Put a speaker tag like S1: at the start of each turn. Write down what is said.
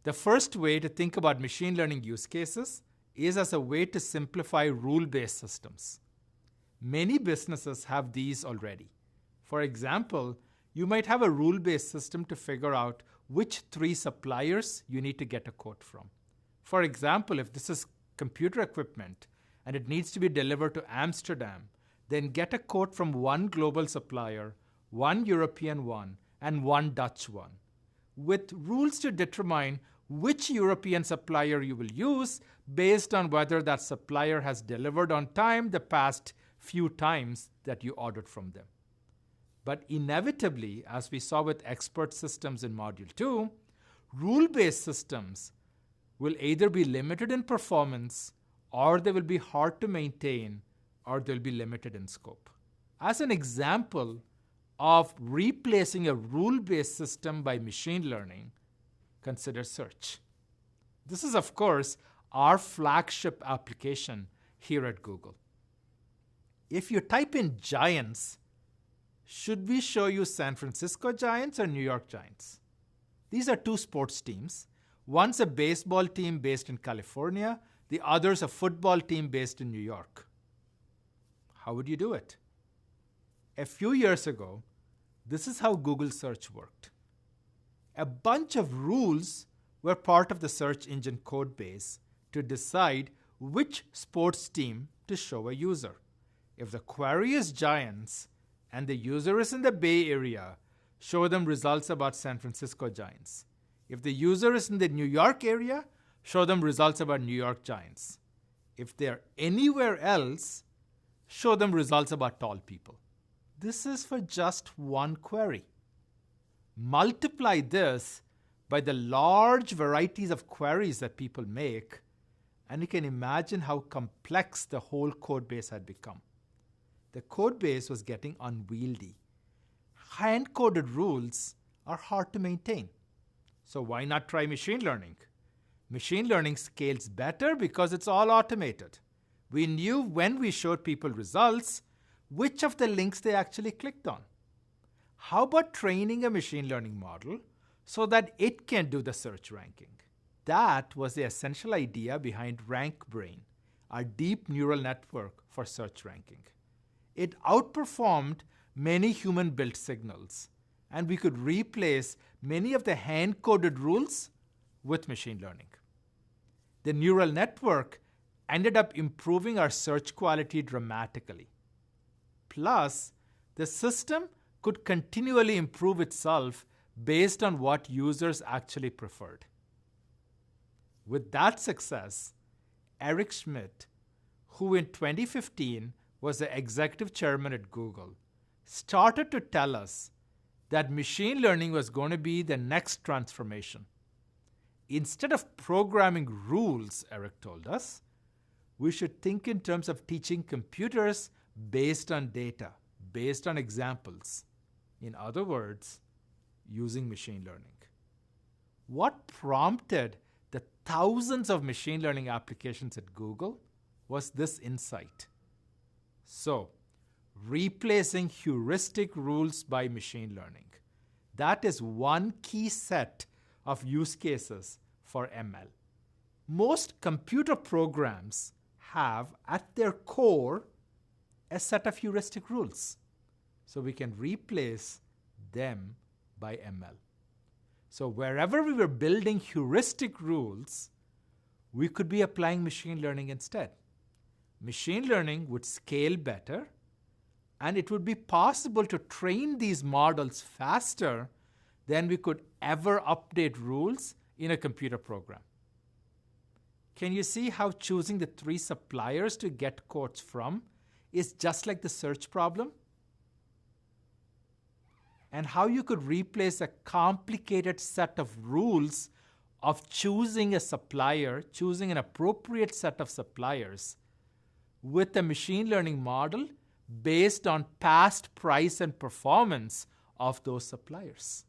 S1: The first way to think about machine learning use cases is as a way to simplify rule-based systems. Many businesses have these already. For example, you might have a rule-based system to figure out which 3 suppliers you need to get a quote from. For example, if this is computer equipment and it needs to be delivered to Amsterdam, then get a quote from 1 global supplier, 1 European one, and 1 Dutch one, with rules to determine which European supplier you will use based on whether that supplier has delivered on time the past few times that you ordered from them. But inevitably, as we saw with expert systems in Module 2, rule-based systems will either be limited in performance, or they will be hard to maintain, or they'll be limited in scope. As an example of replacing a rule-based system by machine learning, consider search. This is, of course, our flagship application here at Google. If you type in Giants, should we show you San Francisco Giants or New York Giants? These are 2 sports teams. One's a baseball team based in California, the other's a football team based in New York. How would you do it? A few years ago, this is how Google search worked. A bunch of rules were part of the search engine code base to decide which sports team to show a user. If the query is Giants and the user is in the Bay Area, show them results about San Francisco Giants. If the user is in the New York area, show them results about New York Giants. If they're anywhere else, show them results about tall people. This is for just one query. Multiply this by the large varieties of queries that people make, and you can imagine how complex the whole code base had become. The code base was getting unwieldy. Hand-coded rules are hard to maintain. So why not try machine learning? Machine learning scales better because it's all automated. We knew when we showed people results, which of the links they actually clicked on. How about training a machine learning model so that it can do the search ranking? That was the essential idea behind RankBrain, our deep neural network for search ranking. It outperformed many human-built signals, and we could replace many of the hand-coded rules with machine learning. The neural network ended up improving our search quality dramatically. Plus, the system could continually improve itself based on what users actually preferred. With that success, Eric Schmidt, who in 2015 was the executive chairman at Google, started to tell us that machine learning was going to be the next transformation. Instead of programming rules, Eric told us, we should think in terms of teaching computers based on data, based on examples. In other words, using machine learning. What prompted the thousands of machine learning applications at Google was this insight. So, replacing heuristic rules by machine learning. That is one key set of use cases for ML. Most computer programs have at their core a set of heuristic rules. So we can replace them by ML. So wherever we were building heuristic rules, we could be applying machine learning instead. Machine learning would scale better, and it would be possible to train these models faster than we could ever update rules in a computer program. Can you see how choosing the 3 suppliers to get quotes from is just like the search problem? And how you could replace a complicated set of rules of choosing a supplier, choosing an appropriate set of suppliers, with a machine learning model based on past price and performance of those suppliers.